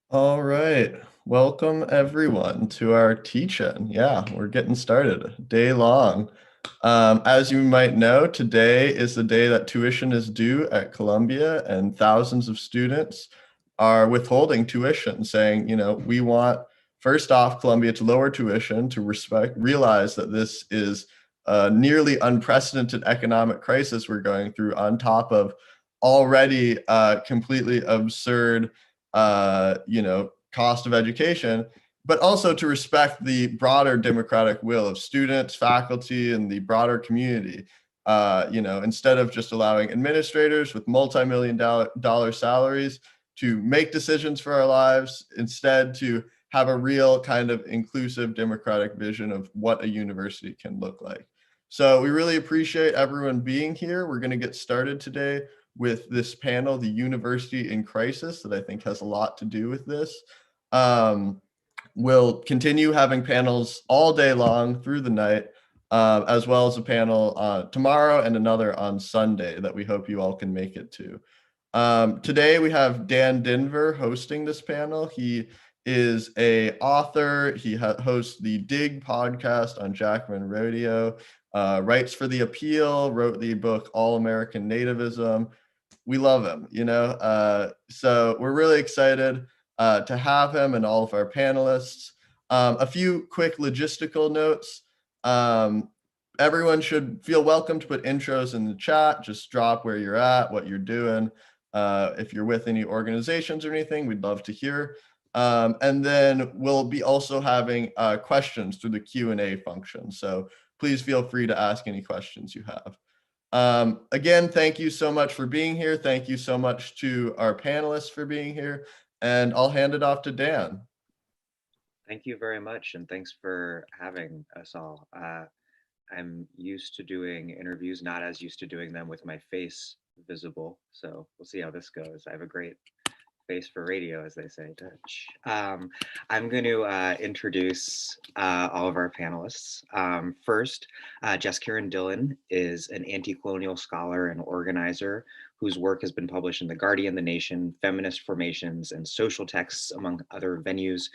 All right. Welcome everyone to our teach-in. Yeah, we're getting started. Day long. As you might know, today is the day that tuition is due at Columbia, and thousands of students are withholding tuition, saying, we want, first off, Columbia to lower tuition to realize that this is a nearly unprecedented economic crisis we're going through on top of already completely absurd cost of education, but also to respect the broader democratic will of students, faculty, and the broader community. Instead of just allowing administrators with multi-million dollar salaries to make decisions for our lives, instead to have a real kind of inclusive democratic vision of what a university can look like. So we really appreciate everyone being here. We're going to get started today with this panel, The University in Crisis, that I think has a lot to do with this. We'll continue having panels all day long through the night, as well as a panel tomorrow and another on Sunday that we hope you all can make it to. Today we have Dan Denvir hosting this panel. He is a author. He hosts the Dig podcast on Jackman Radio, writes for The Appeal, wrote the book All American Nativism. We love him, so we're really excited to have him and all of our panelists. A few quick logistical notes. Everyone should feel welcome to put intros in the chat. Just drop where you're at, what you're doing. If you're with any organizations or anything, we'd love to hear. And then we'll be also having questions through the Q&A function. So please feel free to ask any questions you have. Again, thank you so much for being here. Thank you so much to our panelists for being here. And I'll hand it off to Dan. Thank you very much, and thanks for having us all. I'm used to doing interviews, not as used to doing them with my face visible, so we'll see how this goes. I have a great face for radio, as they say, Dutch. I'm going to introduce all of our panelists. First, Jaskiran Dhillon is an anti-colonial scholar and organizer whose work has been published in The Guardian, The Nation, Feminist Formations, and Social Texts, among other venues.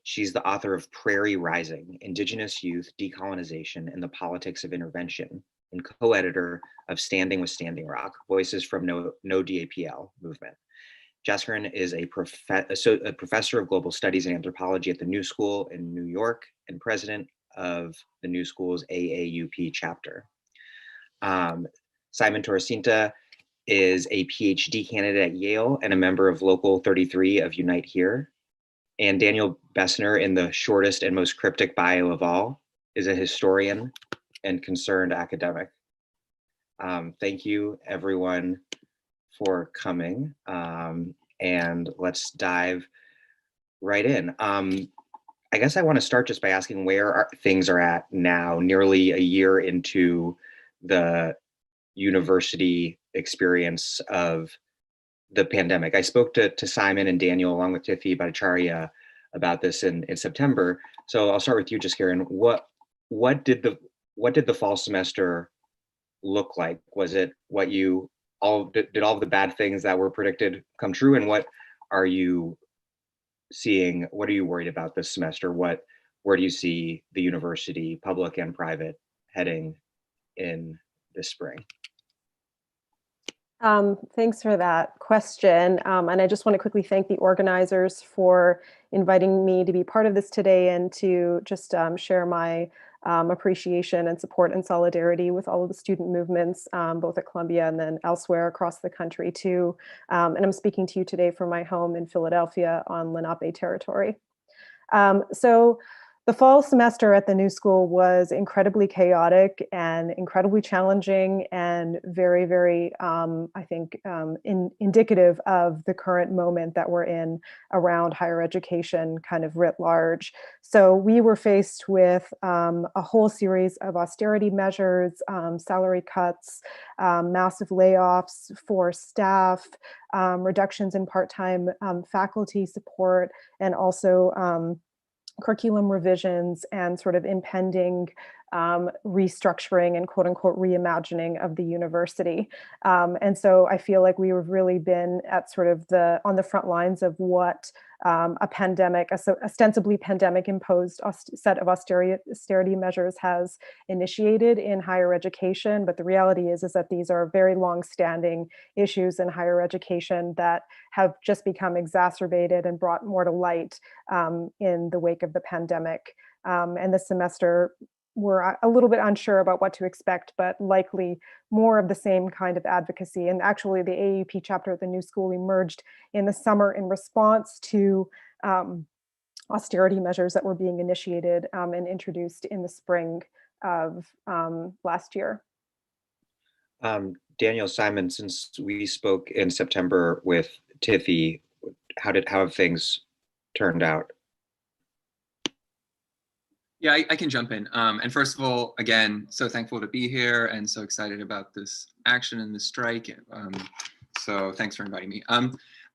She's the author of Prairie Rising, Indigenous Youth, Decolonization, and the Politics of Intervention, and co-editor of Standing with Standing Rock, Voices from No DAPL Movement. Jaskiran is a professor of global studies and anthropology at the New School in New York and president of the New School's AAUP chapter. Simon Torracinta is a PhD candidate at Yale and a member of Local 33 of Unite Here. And Daniel Bessner, in the shortest and most cryptic bio of all, is a historian and concerned academic. Thank you, everyone, for coming, and let's dive right in. I guess I want to start just by asking where things are at now, nearly a year into the university experience of the pandemic. I spoke to Simon and Daniel along with Tithi Bhattacharya about this in September. So I'll start with you, Jaskiran. What did the fall semester look like? Was it what you did all of the bad things that were predicted come true? And what are you seeing? What are you worried about this semester? Where do you see the university, public and private, heading in this spring? Thanks for that question. And I just want to quickly thank the organizers for inviting me to be part of this today and to just share my appreciation and support and solidarity with all of the student movements, both at Columbia and then elsewhere across the country too. And I'm speaking to you today from my home in Philadelphia on Lenape territory. So the fall semester at the New School was incredibly chaotic and incredibly challenging and very, very, I think, indicative of the current moment that we're in around higher education kind of writ large. So we were faced with a whole series of austerity measures, salary cuts, massive layoffs for staff, reductions in part-time faculty support, and also curriculum revisions and sort of impending restructuring and quote unquote reimagining of the university. And so I feel like we have really been at sort of on the front lines of what a pandemic, ostensibly pandemic imposed set of austerity measures has initiated in higher education. But the reality is that these are very long-standing issues in higher education that have just become exacerbated and brought more to light in the wake of the pandemic. And this semester, we're a little bit unsure about what to expect, but likely more of the same kind of advocacy. And actually, the AUP chapter at the New School emerged in the summer in response to austerity measures that were being initiated and introduced in the spring of last year. Daniel, Simon, since we spoke in September with Tiffy, how have things turned out? Yeah, I can jump in. And first of all, again, so thankful to be here and so excited about this action and this strike. So thanks for inviting me.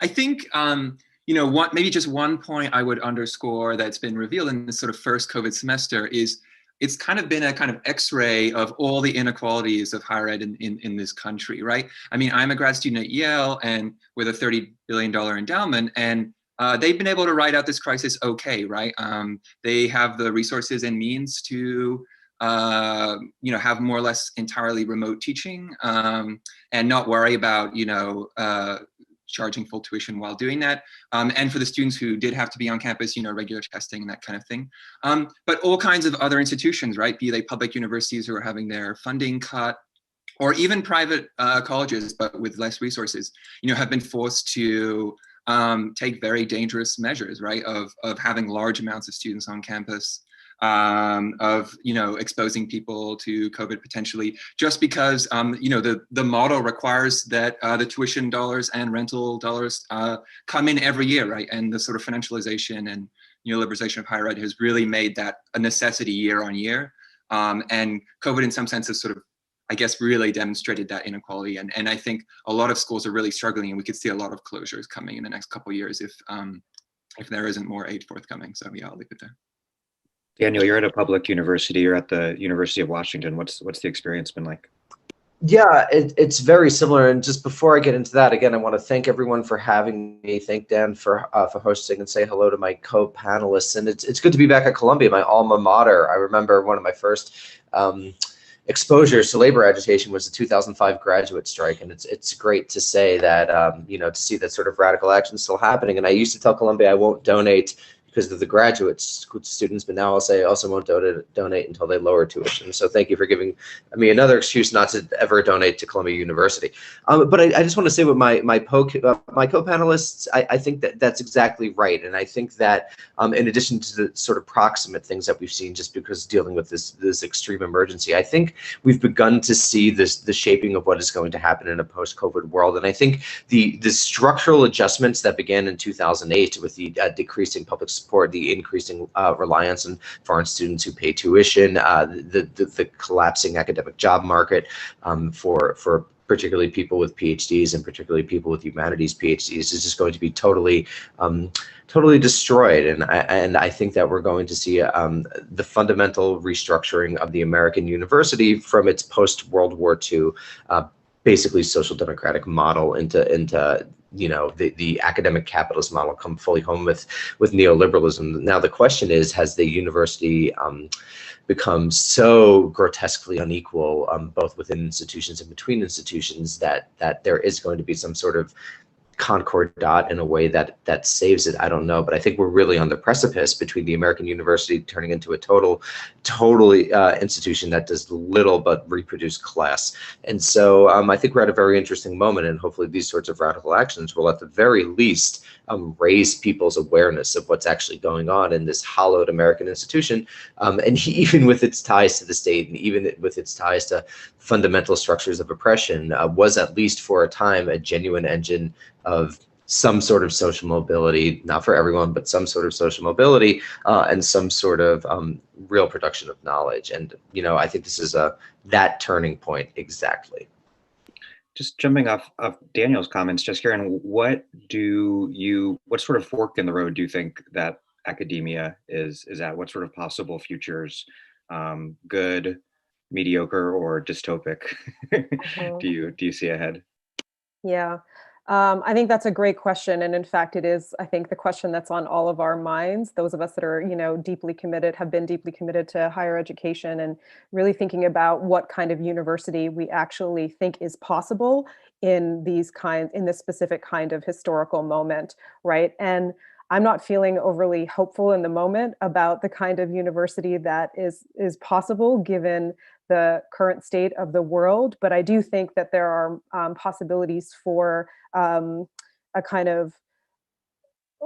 I think, maybe just one point I would underscore that's been revealed in this sort of first COVID semester is it's kind of been a kind of X-ray of all the inequalities of higher ed in this country, right? I mean, I'm a grad student at Yale and with a $30 billion endowment, and they've been able to ride out this crisis okay, right? They have the resources and means to, have more or less entirely remote teaching and not worry about, charging full tuition while doing that. And for the students who did have to be on campus, regular testing and that kind of thing. But all kinds of other institutions, right? Be they public universities who are having their funding cut, or even private colleges, but with less resources, have been forced to take very dangerous measures, right? Of having large amounts of students on campus, of exposing people to COVID potentially, just because the model requires that the tuition dollars and rental dollars come in every year, right? And the sort of financialization and neoliberalization of higher ed has really made that a necessity year on year. And COVID, in some sense, has sort of, I guess, really demonstrated that inequality. And I think a lot of schools are really struggling, and we could see a lot of closures coming in the next couple of years if there isn't more aid forthcoming. So yeah, I'll leave it there. Daniel, you're at a public university. You're at the University of Washington. What's the experience been like? Yeah, it's very similar. And just before I get into that, again, I want to thank everyone for having me. Thank Dan for hosting, and say hello to my co-panelists. And it's good to be back at Columbia, my alma mater. I remember one of my first exposures to labor agitation was the 2005 graduate strike, and it's great to say that to see that sort of radical action still happening. And I used to tell Columbia I won't donate because of the graduate students, but now I'll say I also won't donate until they lower tuition. So thank you for giving me another excuse not to ever donate to Columbia University. But I just want to say with my co-panelists, I think that's exactly right. And I think that in addition to the sort of proximate things that we've seen just because dealing with this extreme emergency, I think we've begun to see the shaping of what is going to happen in a post-COVID world. And I think the structural adjustments that began in 2008 with the decreasing public support, the increasing reliance on foreign students who pay tuition, the collapsing academic job market for particularly people with PhDs and particularly people with humanities PhDs is just going to be totally destroyed. And I think that we're going to see the fundamental restructuring of the American university from its post-World War II basically social democratic model into the academic capitalist model come fully home with neoliberalism. Now the question is, has the university become so grotesquely unequal, both within institutions and between institutions, that there is going to be some sort of concordat in a way that saves it? I don't know, but I think we're really on the precipice between the American university turning into a totally institution that does little but reproduce class. And so I think we're at a very interesting moment, and hopefully these sorts of radical actions will at the very least raise people's awareness of what's actually going on in this hollowed American institution, and even with its ties to the state and even with its ties to fundamental structures of oppression, was at least for a time a genuine engine of some sort of social mobility, not for everyone, but some sort of social mobility, and some sort of real production of knowledge. And I think this is that turning point exactly. Just jumping off of Daniel's comments, Jaskiran, what sort of fork in the road do you think that academia is at? What sort of possible futures good, mediocre, or dystopic Mhm. do you see ahead? Yeah. I think that's a great question. And in fact, it is, I think, the question that's on all of our minds. Those of us that are, deeply committed, have been deeply committed to higher education and really thinking about what kind of university we actually think is possible in in this specific kind of historical moment, right? And I'm not feeling overly hopeful in the moment about the kind of university that is possible given the current state of the world, but I do think that there are possibilities for a kind of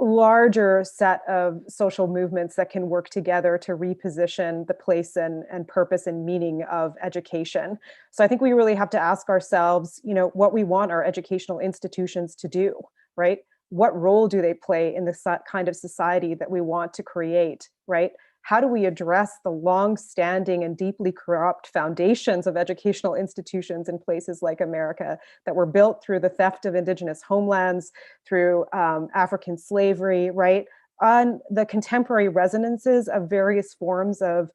larger set of social movements that can work together to reposition the place and purpose and meaning of education. So I think we really have to ask ourselves, what we want our educational institutions to do, right? What role do they play in this kind of society that we want to create, right? How do we address the long-standing and deeply corrupt foundations of educational institutions in places like America that were built through the theft of indigenous homelands, through African slavery, right? On the contemporary resonances of various forms of,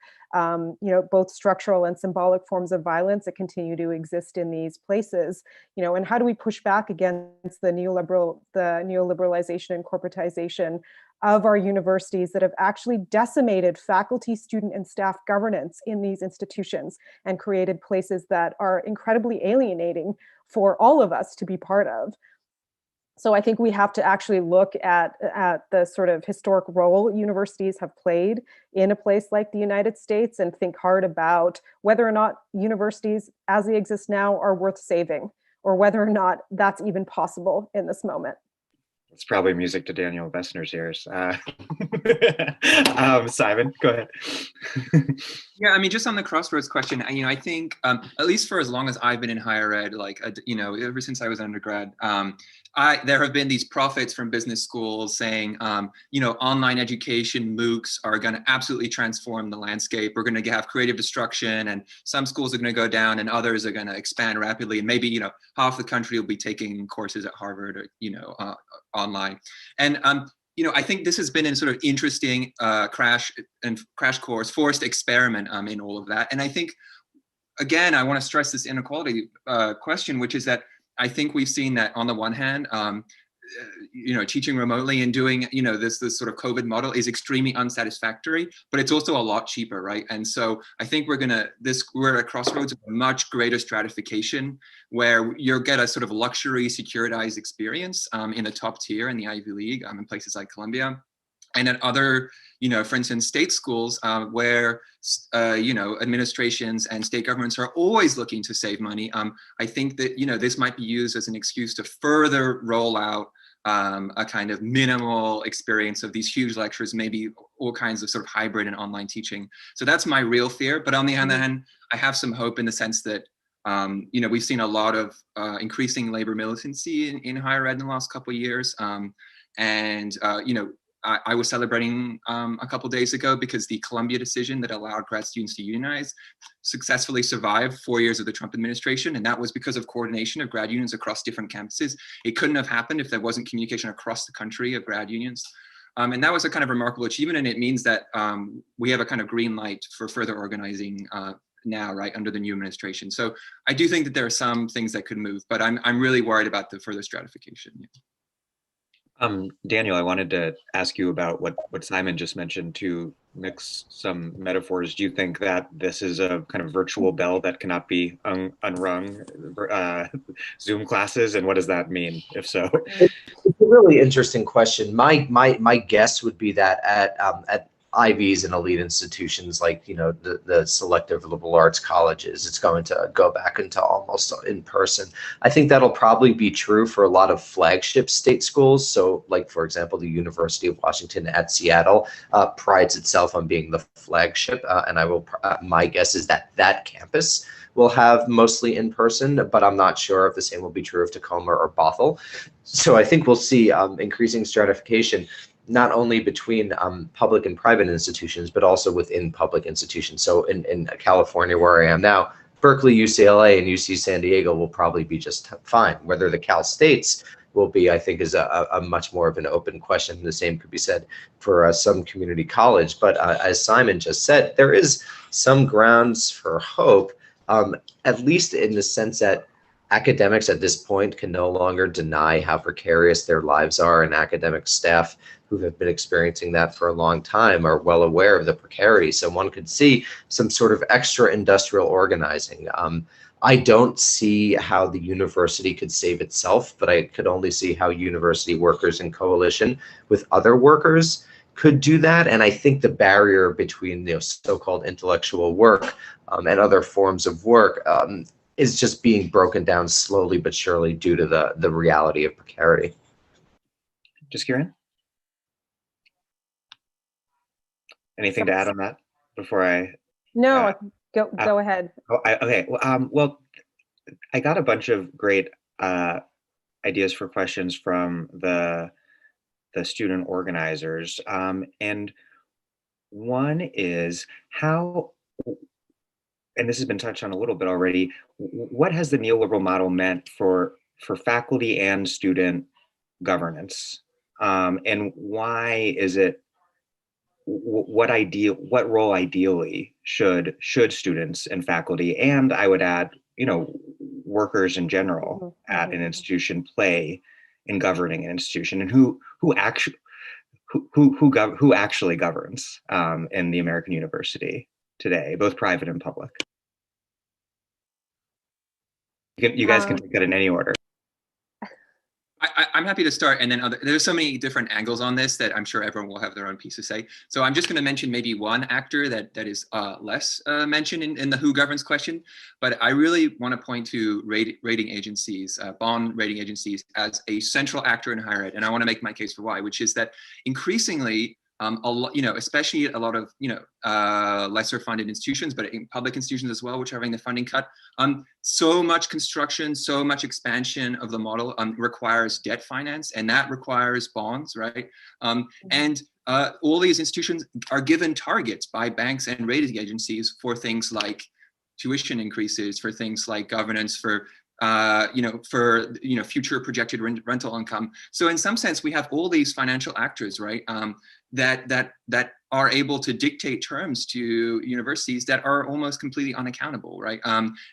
both structural and symbolic forms of violence that continue to exist in these places, and how do we push back against the neoliberalization and corporatization of our universities that have actually decimated faculty, student, and staff governance in these institutions and created places that are incredibly alienating for all of us to be part of. So I think we have to actually look at the sort of historic role universities have played in a place like the United States and think hard about whether or not universities as they exist now are worth saving, or whether or not that's even possible in this moment. It's probably music to Daniel Bessner's ears. Simon, go ahead. Yeah, I mean, just on the crossroads question, I think at least for as long as I've been in higher ed, ever since I was undergrad, there have been these prophets from business schools saying, online education, MOOCs are going to absolutely transform the landscape. We're going to have creative destruction, and some schools are going to go down, and others are going to expand rapidly. And maybe half the country will be taking courses at Harvard or online. And I think this has been a sort of interesting crash course, forced experiment in all of that. And I think, again, I want to stress this inequality question, which is that I think we've seen that on the one hand, teaching remotely and doing, this sort of COVID model is extremely unsatisfactory, but it's also a lot cheaper, right? And so I think we're at a crossroads of a much greater stratification where you'll get a sort of luxury securitized experience in the top tier in the Ivy League in places like Columbia. And at other, for instance, state schools where, administrations and state governments are always looking to save money. I think that, this might be used as an excuse to further roll out a kind of minimal experience of these huge lectures, maybe all kinds of sort of hybrid and online teaching. So that's my real fear. But on the other hand, I have some hope in the sense that, we've seen a lot of increasing labor militancy in higher ed in the last couple of years. I was celebrating a couple of days ago because the Columbia decision that allowed grad students to unionize successfully survived 4 years of the Trump administration. And that was because of coordination of grad unions across different campuses. It couldn't have happened if there wasn't communication across the country of grad unions. And that was a kind of remarkable achievement. And it means that we have a kind of green light for further organizing now, right, under the new administration. So I do think that there are some things that could move, but I'm really worried about the further stratification. Yeah. Daniel, I wanted to ask you about what Simon just mentioned, to mix some metaphors. Do you think that this is a kind of virtual bell that cannot be unrung, Zoom classes, and what does that mean, if so? It's a really interesting question. My guess would be that at Ivies and elite institutions like the selective liberal arts colleges, it's going to go back into almost in person. I think that'll probably be true for a lot of flagship state schools. So like, for example, the University of Washington at Seattle prides itself on being the flagship, and my guess is that campus will have mostly in person, but I'm not sure if the same will be true of Tacoma or Bothell. So I think we'll see increasing stratification, not only between public and private institutions, but also within public institutions. So in California, where I am now, Berkeley, UCLA, and UC San Diego will probably be just fine. Whether the Cal States will be, I think, is a much more of an open question. The same could be said for some community college. But as Simon just said, there is some grounds for hope, at least in the sense that academics at this point can no longer deny how precarious their lives are, and academic staff who have been experiencing that for a long time are well aware of the precarity. So one could see some sort of extra industrial organizing. I don't see how the university could save itself, but I could only see how university workers in coalition with other workers could do that. And I think the barrier between so-called intellectual work and other forms of work is just being broken down slowly but surely due to the reality of precarity. Jaskiran? Anything to add on that before I? No, go ahead. Okay. Well, I got a bunch of great ideas for questions from the student organizers, and one is how, and this has been touched on a little bit already, what has the neoliberal model meant for faculty and student governance, and why is it? What role ideally should students and faculty, and I would add, workers in general at an institution play in governing an institution, and who actually governs in the American university today, both private and public? You guys can take that in any order. I'm happy to start, and then there's so many different angles on this that I'm sure everyone will have their own piece to say. So I'm just going to mention maybe one actor that is less mentioned in the who governs question, but I really want to point to rating agencies, bond rating agencies, as a central actor in higher ed, and I want to make my case for why, which is that increasingly, a lot, especially a lot of lesser funded institutions, but in public institutions as well, which are having the funding cut. So much construction, so much expansion of the model requires debt finance, and that requires bonds, right? And all these institutions are given targets by banks and rating agencies for things like tuition increases, for things like governance, for future projected rental income. So in some sense, we have all these financial actors, right, that are able to dictate terms to universities that are almost completely unaccountable, right?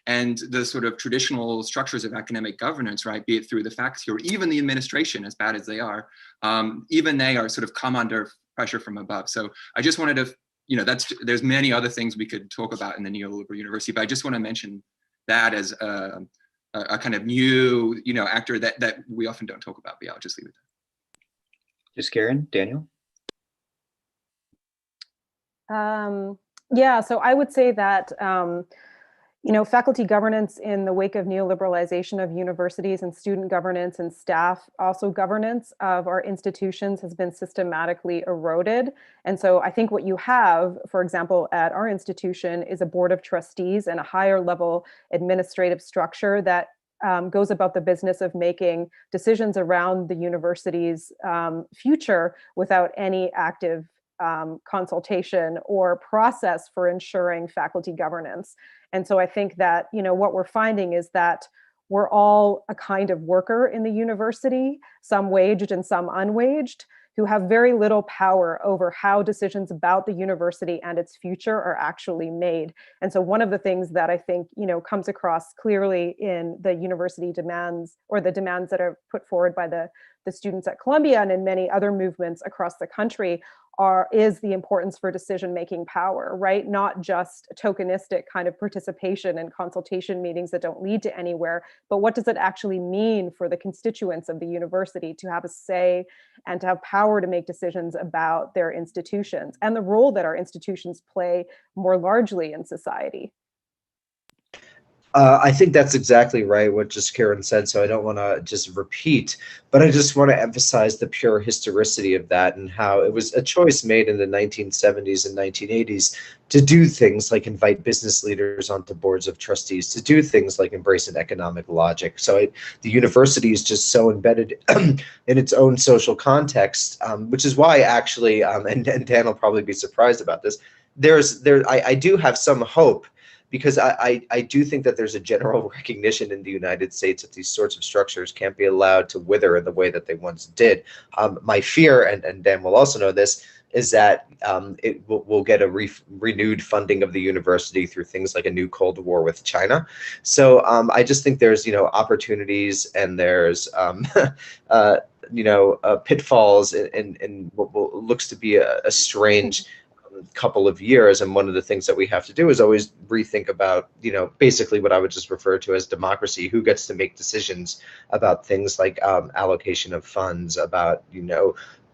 And the sort of traditional structures of academic governance, right, be it through the faculty or even the administration, as bad as they are, even they are sort of come under pressure from above. So I just wanted to, there's many other things we could talk about in the neoliberal university, but I just want to mention that as a kind of new, actor that we often don't talk about. But yeah, I'll just leave it there. Jaskiran, Daniel? Yeah, so I would say that, faculty governance in the wake of neoliberalization of universities, and student governance and staff also governance of our institutions has been systematically eroded. And so I think what you have, for example, at our institution is a board of trustees and a higher level administrative structure that goes about the business of making decisions around the university's future without any active consultation or process for ensuring faculty governance. And so I think that, what we're finding is that we're all a kind of worker in the university, some waged and some unwaged, who have very little power over how decisions about the university and its future are actually made. And so one of the things that I think, comes across clearly in the university demands, or the demands that are put forward by the students at Columbia and in many other movements across the country, is the importance for decision-making power, right? Not just tokenistic kind of participation in consultation meetings that don't lead to anywhere, but what does it actually mean for the constituents of the university to have a say and to have power to make decisions about their institutions and the role that our institutions play more largely in society? I think that's exactly right, what Jaskiran said, so I don't want to just repeat, but I just want to emphasize the pure historicity of that and how it was a choice made in the 1970s and 1980s to do things like invite business leaders onto boards of trustees, to do things like embrace an economic logic. So the university is just so embedded in its own social context, which is why actually, and Dan will probably be surprised about this, I do have some hope because I do think that there's a general recognition in the United States that these sorts of structures can't be allowed to wither in the way that they once did. My fear, and Dan will also know this, is that we'll get a renewed funding of the university through things like a new Cold War with China. So I just think there's, opportunities, and there's pitfalls in what looks to be a strange couple of years. And one of the things that we have to do is always rethink about, basically what I would just refer to as democracy. Who gets to make decisions about things like allocation of funds, about,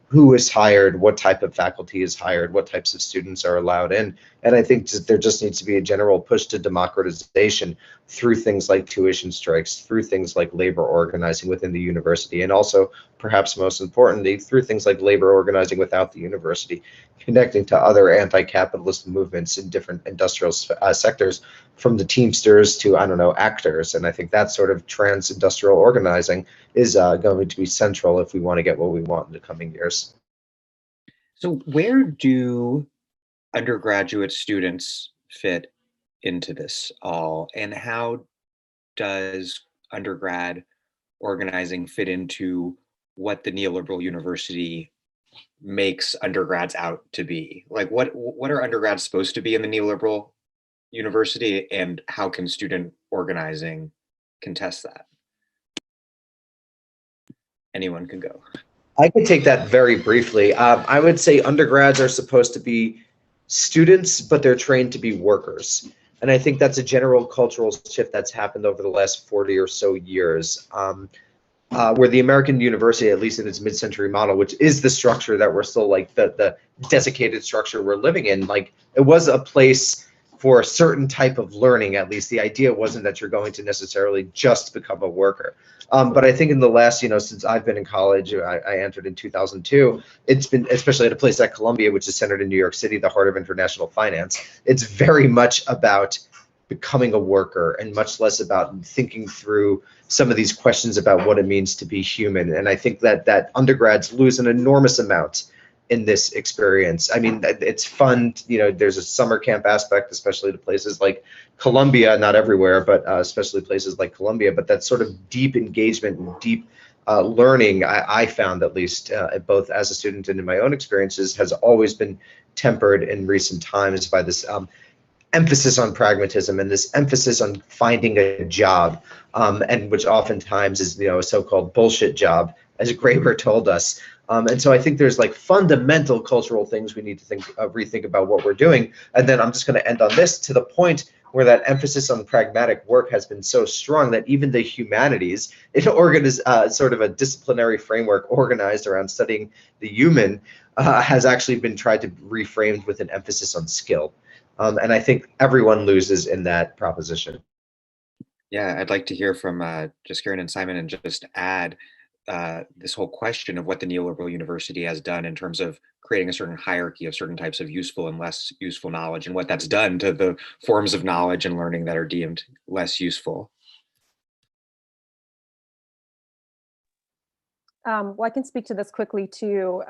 who is hired, what type of faculty is hired, what types of students are allowed in. And I think there just needs to be a general push to democratization through things like tuition strikes, through things like labor organizing within the university, and also, perhaps most importantly, through things like labor organizing without the university, connecting to other anti-capitalist movements in different industrial sectors, from the Teamsters to, actors. And I think that sort of trans-industrial organizing is going to be central if we want to get what we want in the coming years. So where do undergraduate students fit into this all, and how does undergrad organizing fit into what the neoliberal university makes undergrads out to be? Like, what are undergrads supposed to be in the neoliberal university, and how can student organizing contest that? Anyone can go. I could take that very briefly. I would say undergrads are supposed to be students, but they're trained to be workers. And I think that's a general cultural shift that's happened over the last 40 or so years, where the American university, at least in its mid-century model, which is the structure that we're still, like, the desiccated structure we're living in, like, it was a place for a certain type of learning. At least the idea wasn't that you're going to necessarily just become a worker. But I think in the last, since I've been in college, I entered in 2002, it's been, especially at a place like Columbia, which is centered in New York City, the heart of international finance, it's very much about becoming a worker and much less about thinking through some of these questions about what it means to be human. And I think that undergrads lose an enormous amount in this experience. I mean, it's fun, there's a summer camp aspect, especially to places like Columbia, not everywhere, but especially places like Columbia. But that sort of deep engagement and deep learning, I found, at least both as a student and in my own experiences, has always been tempered in recent times by this emphasis on pragmatism and this emphasis on finding a job, and which oftentimes is, a so-called bullshit job, as Graeber told us. And so I think there's, like, fundamental cultural things we need to rethink about what we're doing. And then I'm just going to end on this, to the point where that emphasis on pragmatic work has been so strong that even the humanities, sort of a disciplinary framework organized around studying the human, has actually been tried to reframed with an emphasis on skill. And I think everyone loses in that proposition. Yeah, I'd like to hear from Jaskiran and Simon, and just add this whole question of what the neoliberal university has done in terms of creating a certain hierarchy of certain types of useful and less useful knowledge, and what that's done to the forms of knowledge and learning that are deemed less useful. Well, I can speak to this quickly too.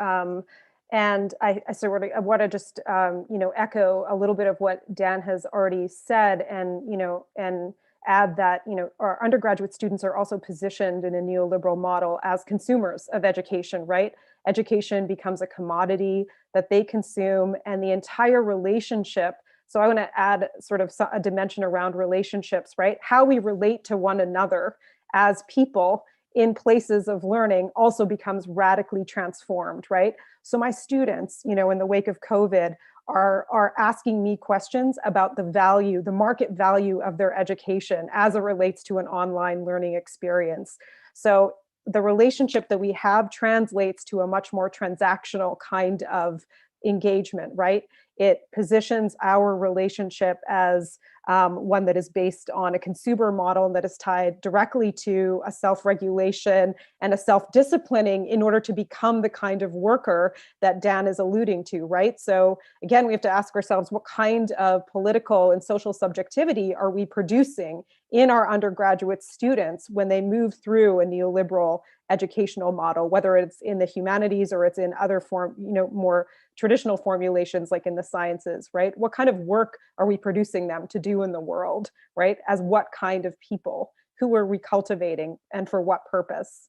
And I want to just, echo a little bit of what Dan has already said, and add that, our undergraduate students are also positioned in a neoliberal model as consumers of education, right? Education becomes a commodity that they consume, and the entire relationship. So I want to add sort of a dimension around relationships, right? How we relate to one another as people in places of learning also becomes radically transformed, right? So my students, in the wake of COVID, are asking me questions about the market value of their education as it relates to an online learning experience. So the relationship that we have translates to a much more transactional kind of engagement, right? It positions our relationship as one that is based on a consumer model that is tied directly to a self-regulation and a self-disciplining in order to become the kind of worker that Dan is alluding to, right? So again, we have to ask ourselves, what kind of political and social subjectivity are we producing in our undergraduate students when they move through a neoliberal educational model, whether it's in the humanities or it's in other more traditional formulations like in the sciences, right? What kind of work are we producing them to do do in the world, right? As what kind of people, who we're recultivating, and for what purpose.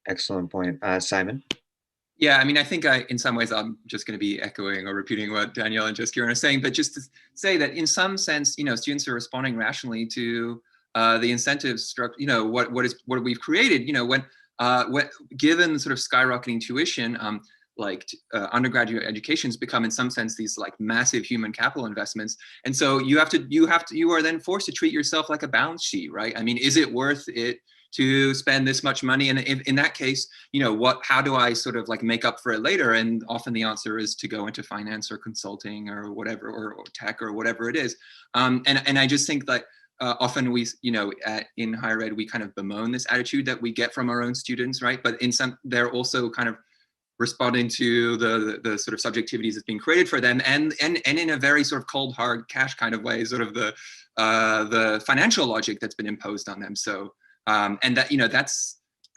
Excellent point. Simon? Yeah, I mean, I think in some ways, I'm just going to be echoing or repeating what Danielle and Jaskiran are saying, but just to say that in some sense, students are responding rationally to the incentive structure, what we've created, when given sort of skyrocketing tuition, undergraduate education has become in some sense these like massive human capital investments. And so you are then forced to treat yourself like a balance sheet, right? I mean, is it worth it to spend this much money? And in that case, how do I sort of like make up for it later? And often the answer is to go into finance or consulting or whatever, or tech or whatever it is. And I just think that often we, in higher ed, we kind of bemoan this attitude that we get from our own students, right? But they're also kind of responding to the sort of subjectivities that's being created for them, and in a very sort of cold hard cash kind of way, sort of the financial logic that's been imposed on them. So and that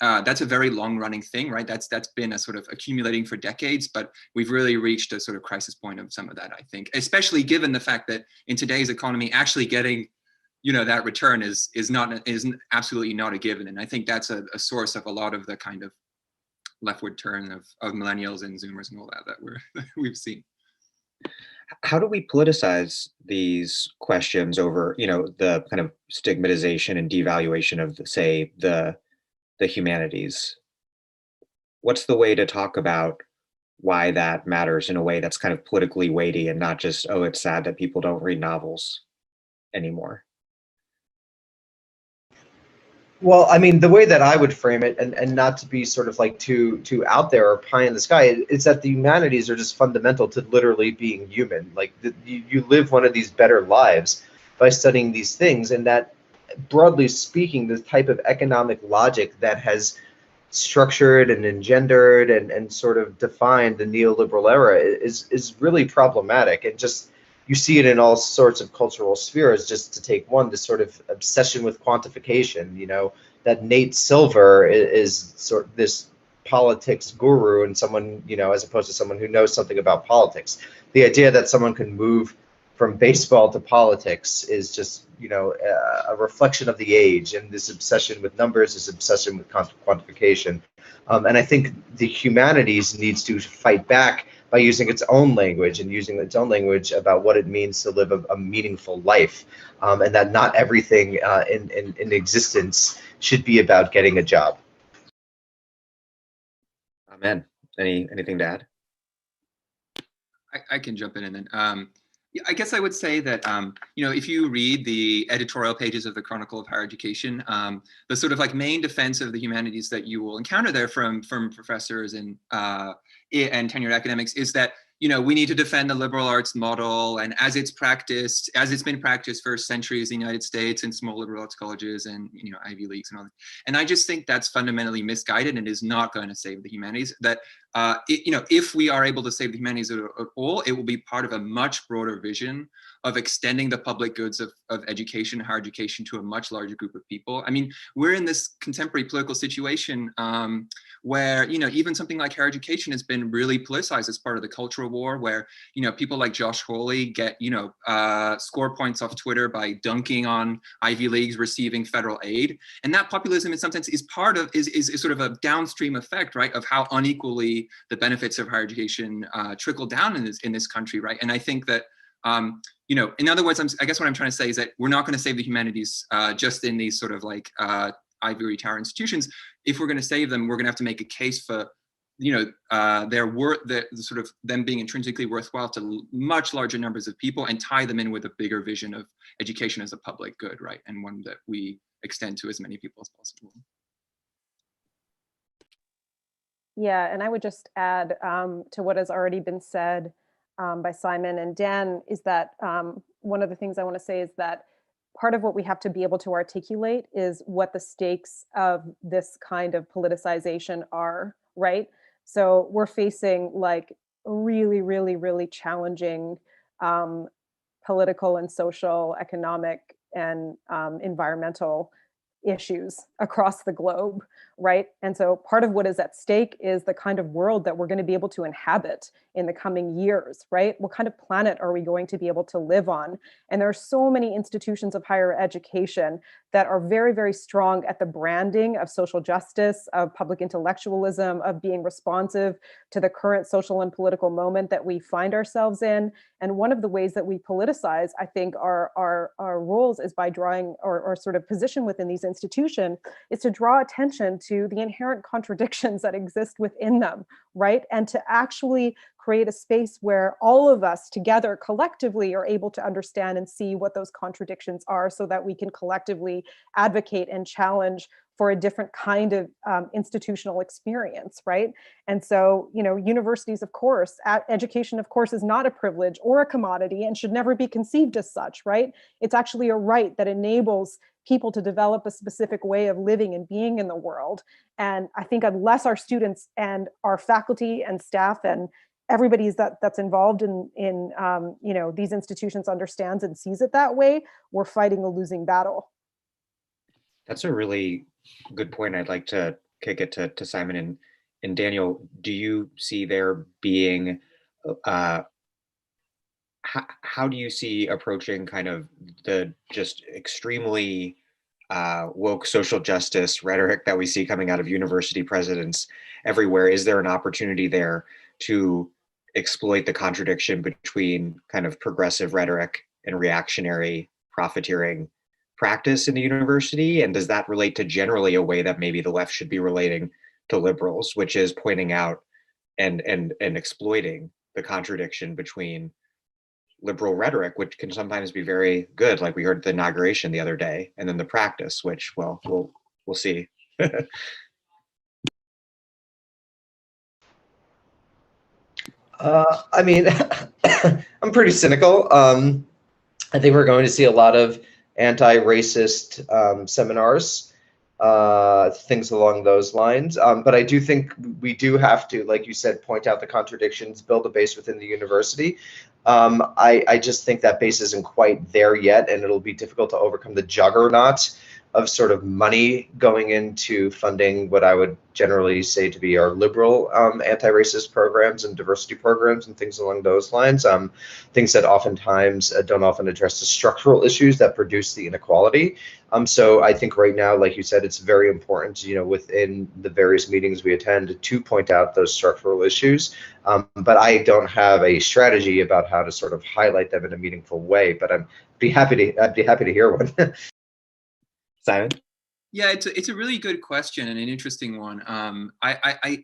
that's a very long running thing, right? That's been a sort of accumulating for decades, but we've really reached a sort of crisis point of some of that, I think, especially given the fact that in today's economy, actually getting that return is absolutely not a given. And I think that's a source of a lot of the kind of leftward turn of millennials and Zoomers and all that we've seen. How do we politicize these questions over, the kind of stigmatization and devaluation of, say, the humanities? What's the way to talk about why that matters in a way that's kind of politically weighty and not just, oh, it's sad that people don't read novels anymore? Well, I mean, the way that I would frame it, and not to be sort of like too out there or pie in the sky, it's that the humanities are just fundamental to literally being human. Like you live one of these better lives by studying these things, and that, broadly speaking, the type of economic logic that has structured and engendered and sort of defined the neoliberal era is really problematic. And just, you see it in all sorts of cultural spheres. Just to take one, this sort of obsession with quantification, that Nate Silver is sort of this politics guru and someone, as opposed to someone who knows something about politics. The idea that someone can move from baseball to politics is just, a reflection of the age, and this obsession with numbers, this obsession with quantification. And I think the humanities needs to fight back by using its own language about what it means to live a meaningful life, and that not everything in existence should be about getting a job. Amen. Anything to add? I can jump in and then. I guess I would say that, if you read the editorial pages of the Chronicle of Higher Education, the sort of like main defense of the humanities that you will encounter there from professors and tenured academics is that, we need to defend the liberal arts model, and as it's been practiced for centuries in the United States and small liberal arts colleges and, Ivy Leagues and all that. And I just think that's fundamentally misguided and is not going to save the humanities. That, if we are able to save the humanities at all, it will be part of a much broader vision of extending the public goods of education, higher education, to a much larger group of people. I mean, we're in this contemporary political situation where, even something like higher education has been really politicized as part of the cultural war, where, people like Josh Hawley get, score points off Twitter by dunking on Ivy Leagues receiving federal aid. And that populism in some sense is is sort of a downstream effect, right, of how unequally the benefits of higher education trickle down in this country, right? And I think that, in other words, I guess what I'm trying to say is that we're not going to save the humanities just in these sort of like ivory tower institutions. If we're going to save them, we're going to have to make a case for, their worth, the sort of them being intrinsically worthwhile to much larger numbers of people, and tie them in with a bigger vision of education as a public good, right? And one that we extend to as many people as possible. Yeah, and I would just add to what has already been said by Simon and Dan, is that one of the things I want to say is that part of what we have to be able to articulate is what the stakes of this kind of politicization are, right? So we're facing like really, really, really challenging political and social, economic, and environmental issues across the globe, right? And so part of what is at stake is the kind of world that we're going to be able to inhabit in the coming years, right? What kind of planet are we going to be able to live on? And there are so many institutions of higher education that are very, very strong at the branding of social justice, of public intellectualism, of being responsive to the current social and political moment that we find ourselves in. And one of the ways that we politicize, I think, our roles is by drawing or sort of position within these institutions is to draw attention to the inherent contradictions that exist within them, right? And to actually create a space where all of us together collectively are able to understand and see what those contradictions are so that we can collectively advocate and challenge for a different kind of institutional experience, right? And so, you know, universities, of course, education, of course, is not a privilege or a commodity and should never be conceived as such, right? It's actually a right that enables people to develop a specific way of living and being in the world. And I think unless our students and our faculty and staff and everybody that's involved in you know, these institutions understands and sees it that way, we're fighting a losing battle. That's a really good point. I'd like to kick it to Simon and Daniel. Do you see there being, how do you see approaching kind of the just extremely woke social justice rhetoric that we see coming out of university presidents everywhere? Is there an opportunity there to exploit the contradiction between kind of progressive rhetoric and reactionary profiteering practice in the university? And does that relate to generally a way that maybe the left should be relating to liberals, which is pointing out and exploiting the contradiction between liberal rhetoric, which can sometimes be very good, like we heard at the inauguration the other day, and then the practice, which, well, we'll see. I mean, I'm pretty cynical. I think we're going to see a lot of anti-racist seminars, things along those lines. But I do think we do have to, like you said, point out the contradictions, build a base within the university. I just think that base isn't quite there yet, and it'll be difficult to overcome the juggernaut of sort of money going into funding what I would generally say to be our liberal anti-racist programs and diversity programs and things along those lines. Things that oftentimes don't often address the structural issues that produce the inequality. So I think right now, like you said, it's very important, you know, within the various meetings we attend to point out those structural issues. But I don't have a strategy about how to sort of highlight them in a meaningful way. But I'd be happy to hear one. Simon? Yeah, it's a really good question and an interesting one. I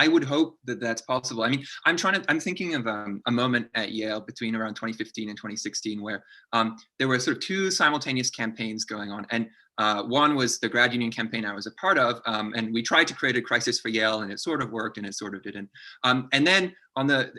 would hope that that's possible. I mean, I'm thinking of a moment at Yale between around 2015 and 2016 where there were sort of two simultaneous campaigns going on, and one was the grad union campaign I was a part of, and we tried to create a crisis for Yale, and it sort of worked, and it sort of didn't. And then on the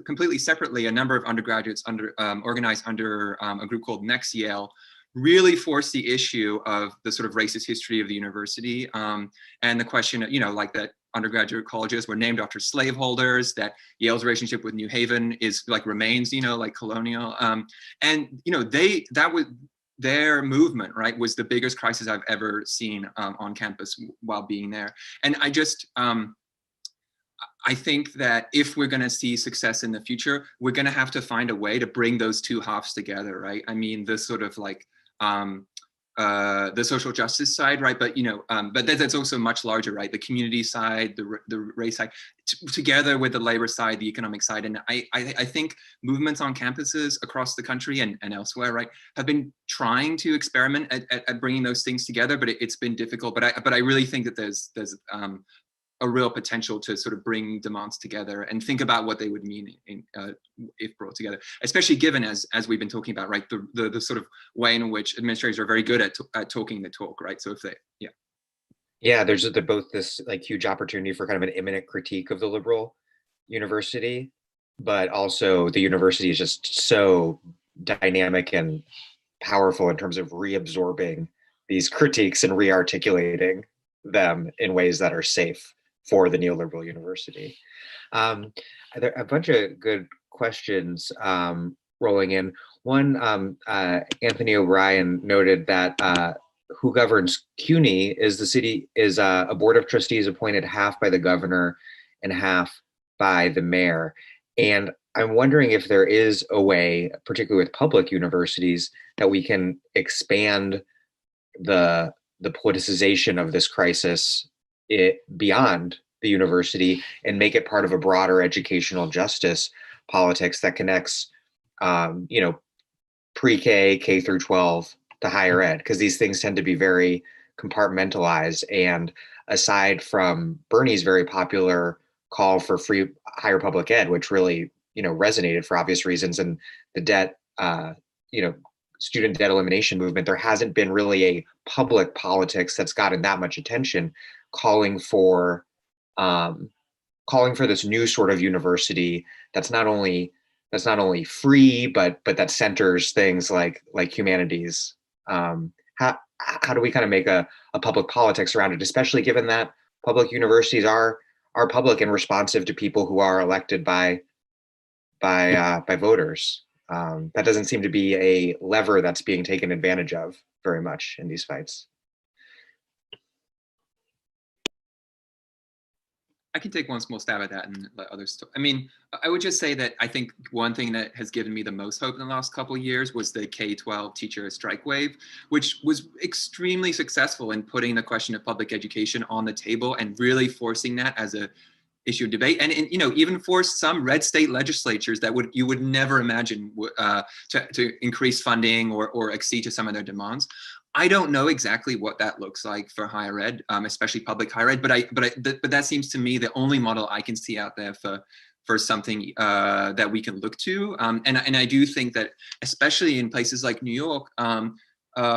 completely separately, a number of undergraduates organized under a group called Next Yale really forced the issue of the sort of racist history of the university, and the question, you know, like that undergraduate colleges were named after slaveholders, that Yale's relationship with New Haven is like remains, you know, like colonial, and you know, that was their movement, right, was the biggest crisis I've ever seen on campus while being there. And I just I think that if we're going to see success in the future, we're going to have to find a way to bring those two halves together, right? I mean, the sort of like the social justice side, right? But you know, but that's also much larger, right? The community side, the race side, together with the labor side, the economic side. And I think movements on campuses across the country and elsewhere, right, have been trying to experiment at bringing those things together, but it's been difficult. But I really think that there's a real potential to sort of bring demands together and think about what they would mean if brought together, especially given, as we've been talking about, right, the sort of way in which administrators are very good at talking the talk, right? So if they, Yeah, there's both this like huge opportunity for kind of an imminent critique of the liberal university, but also the university is just so dynamic and powerful in terms of reabsorbing these critiques and rearticulating them in ways that are safe for the neoliberal university. There are a bunch of good questions rolling in. One, Anthony O'Brien noted that who governs CUNY is a board of trustees appointed half by the governor and half by the mayor. And I'm wondering if there is a way, particularly with public universities, that we can expand the politicization of this crisis beyond the university and make it part of a broader educational justice politics that connects, pre-K, K through 12 to higher ed, because these things tend to be very compartmentalized. And aside from Bernie's very popular call for free higher public ed, which really, resonated for obvious reasons, and the debt, student debt elimination movement, there hasn't been really a public politics that's gotten that much attention calling for this new sort of university that's not only free, but that centers things like humanities. How do we kind of make a public politics around it, especially given that public universities are public and responsive to people who are elected by voters? That doesn't seem to be a lever that's being taken advantage of very much in these fights. I can take one small stab at that and let others. I mean, I would just say that I think one thing that has given me the most hope in the last couple of years was the K-12 teacher strike wave, which was extremely successful in putting the question of public education on the table and really forcing that as a issue of debate, and even forced some red state legislatures that you would never imagine to increase funding or accede to some of their demands. I don't know exactly what that looks like for higher ed, especially public higher ed, but that seems to me the only model I can see out there for something that we can look to. And I do think that, especially in places like New York,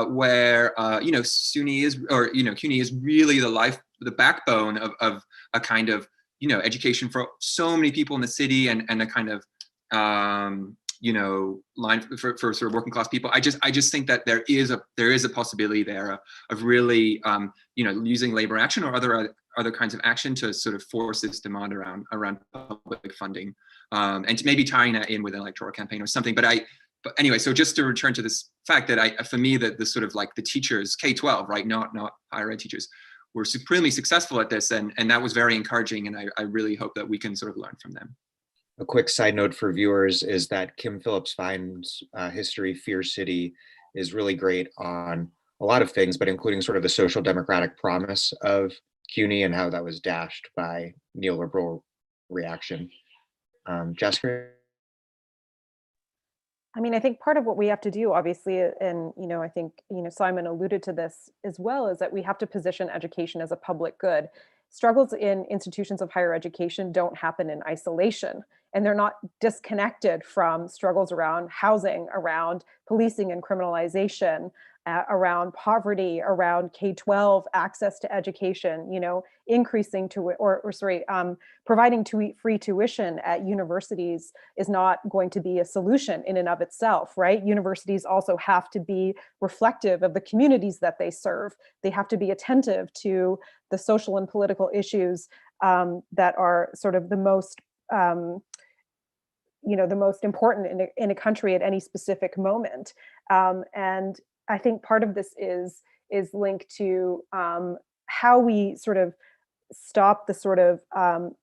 where CUNY is really the backbone of a kind of education for so many people in the city, and a kind of line for sort of working class people. I just think that there is a possibility there of really using labor action or other kinds of action to sort of force this demand around public funding, and to maybe tying that in with an electoral campaign or something. But anyway, so just to return to this fact that for me, that the sort of like the teachers, K-12, right, not higher ed teachers, were supremely successful at this, and that was very encouraging, and I really hope that we can sort of learn from them. A quick side note for viewers is that Kim Phillips-Fein's history, Fear City, is really great on a lot of things, but including sort of the social democratic promise of CUNY and how that was dashed by neoliberal reaction. Jaskiran? I mean, I think part of what we have to do, obviously, and I think Simon alluded to this as well, is that we have to position education as a public good. Struggles in institutions of higher education don't happen in isolation, and they're not disconnected from struggles around housing, around policing and criminalization, around poverty, around K-12 access to education, increasing providing free tuition at universities is not going to be a solution in and of itself, right? Universities also have to be reflective of the communities that they serve. They have to be attentive to the social and political issues that are sort of the most the most important in a country at any specific moment. And I think part of this is linked to how we sort of stop the sort of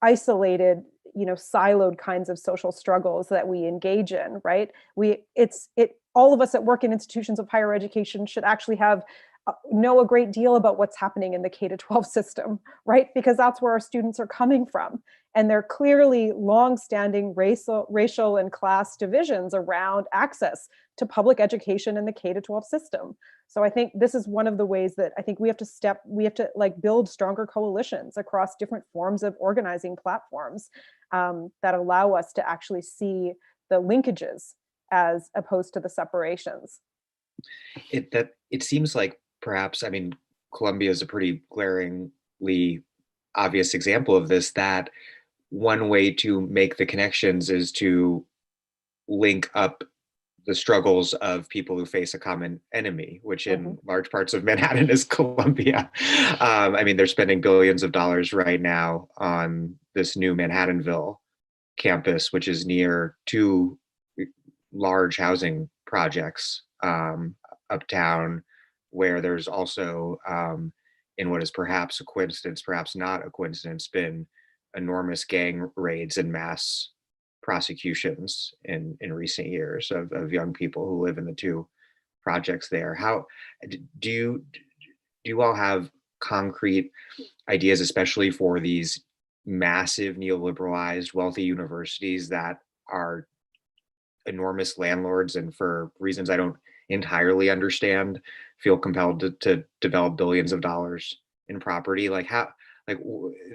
isolated, siloed kinds of social struggles that we engage in, right? All of us that work in institutions of higher education should actually know a great deal about what's happening in the K-12 system, right? Because that's where our students are coming from. And there are clearly long-standing racial and class divisions around access to public education in the K-12 system. So I think this is one of the ways that I think we have to build stronger coalitions across different forms of organizing platforms that allow us to actually see the linkages as opposed to the separations. It seems like perhaps, I mean, Columbia is a pretty glaringly obvious example of this, that one way to make the connections is to link up the struggles of people who face a common enemy, which in large parts of Manhattan is Columbia. I mean, they're spending billions of dollars right now on this new Manhattanville campus, which is near two large housing projects, Uptown, where there's also, in what is perhaps a coincidence, perhaps not a coincidence, been enormous gang raids and mass prosecutions in recent years of young people who live in the two projects there. How do you all have concrete ideas, especially for these massive neoliberalized wealthy universities that are enormous landlords and, for reasons I don't entirely understand, feel compelled to develop billions of dollars in property? Like, how, like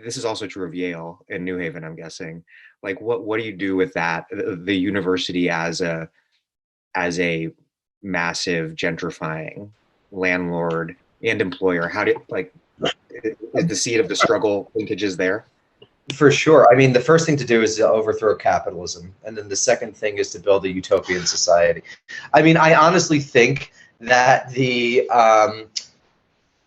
this is also true of Yale and New Haven, I'm guessing. Like, what do you do with that, the university as a massive gentrifying landlord and employer? How do, like, is the seed of the struggle linkages there? For sure. I mean, the first thing to do is to overthrow capitalism, and then the second thing is to build a utopian society. I mean, I honestly think that the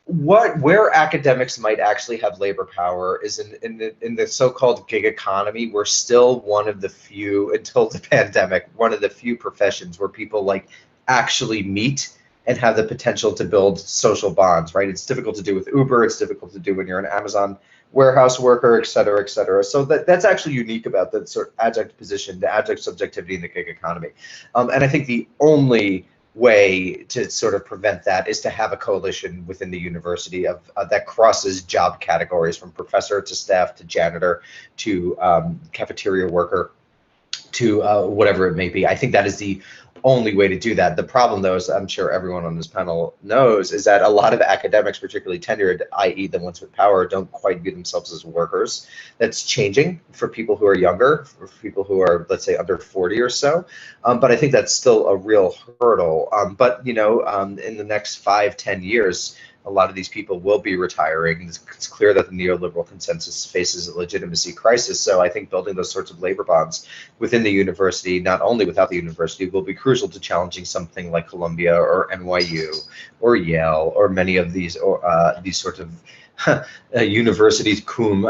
where academics might actually have labor power is in the so-called gig economy. We're still one of the few, until the pandemic, one of the few professions where people like actually meet and have the potential to build social bonds, right? It's difficult to do with Uber. It's difficult to do when you're an Amazon warehouse worker, et cetera, et cetera. So that's actually unique about the sort of adjunct position, the adjunct subjectivity in the gig economy. And I think the only way to sort of prevent that is to have a coalition within the university of that crosses job categories, from professor to staff to janitor to cafeteria worker to whatever it may be. I think that is the only way to do that. The problem, though, as I'm sure everyone on this panel knows, is that a lot of academics, particularly tenured, i.e. the ones with power, don't quite view themselves as workers. That's changing for people who are younger, for people who are, let's say, under 40 or so. But I think that's still a real hurdle. But, you know, in the next 5-10 years, a lot of these people will be retiring. It's clear that the neoliberal consensus faces a legitimacy crisis. So I think building those sorts of labor bonds within the university, not only without the university, will be crucial to challenging something like Columbia or NYU or Yale or many of these sorts of universities cum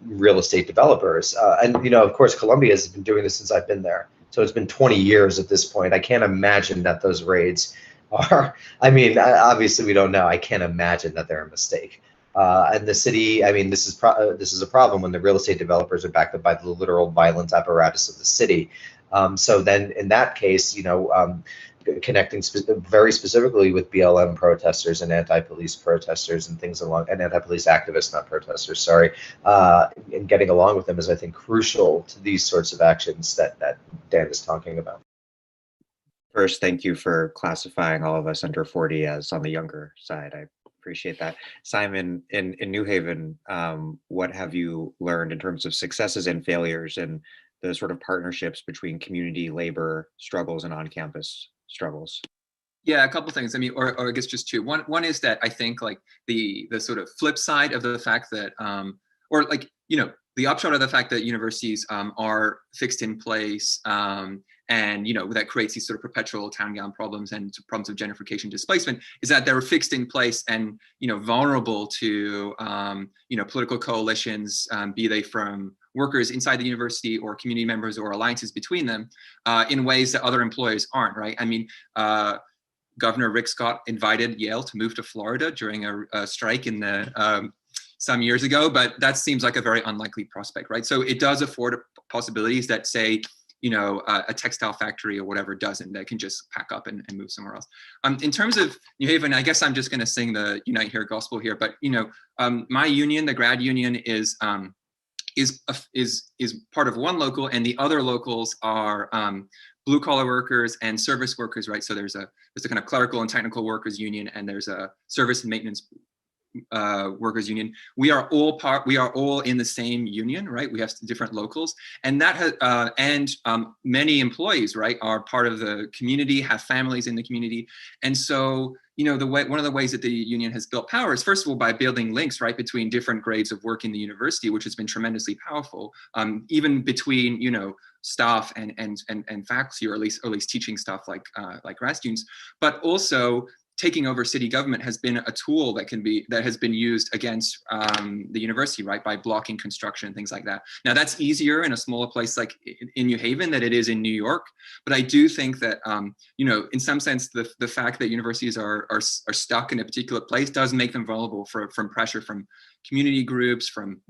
real estate developers. And, you know, of course, Columbia has been doing this since I've been there. So it's been 20 years at this point. I can't imagine that those raids are, I mean, obviously we don't know. I can't imagine that they're a mistake. And the city, I mean, this is a problem when the real estate developers are backed up by the literal violence apparatus of the city. So then in that case, you know, connecting very specifically with BLM protesters and anti-police protesters and things along, and anti-police activists, not protesters, sorry, and getting along with them is, I think, crucial to these sorts of actions that Dan is talking about. First, thank you for classifying all of us under 40 as on the younger side. I appreciate that. Simon, in New Haven, what have you learned in terms of successes and failures and the sort of partnerships between community labor struggles and on-campus struggles? Yeah, a couple things. I mean, or I guess just two. One is that I think like the sort of flip side of the fact that, or like, you know, the upshot of the fact that universities are fixed in place, and, you know, that creates these sort of perpetual town gown problems and problems of gentrification displacement, is that they're fixed in place and, you know, vulnerable to, you know, political coalitions, be they from workers inside the university or community members or alliances between them, in ways that other employers aren't, right? I mean, Governor Rick Scott invited Yale to move to Florida during a strike in the some years ago, but that seems like a very unlikely prospect, right? So it does afford possibilities that, say, you know, a textile factory or whatever doesn't, that can just pack up and move somewhere else. In terms of New Haven, I guess I'm just going to sing the Unite Here gospel here, but, you know, my union, the grad union, is part of one local, and the other locals are blue collar workers and service workers, right? So there's a kind of clerical and technical workers union, and there's a service and maintenance workers union. We are all in the same union, right? We have different locals, and that has many employees, right, are part of the community, have families in the community. And so, you know, one of the ways that the union has built power is, first of all, by building links, right, between different grades of work in the university, which has been tremendously powerful, even between, you know, staff and faculty, or at least teaching staff like grad students, but also taking over city government has been a tool that has been used against the university, right, by blocking construction and things like that. Now that's easier in a smaller place like in New Haven than it is in New York, but I do think that in some sense the fact that universities are stuck in a particular place does make them vulnerable from pressure from community groups, from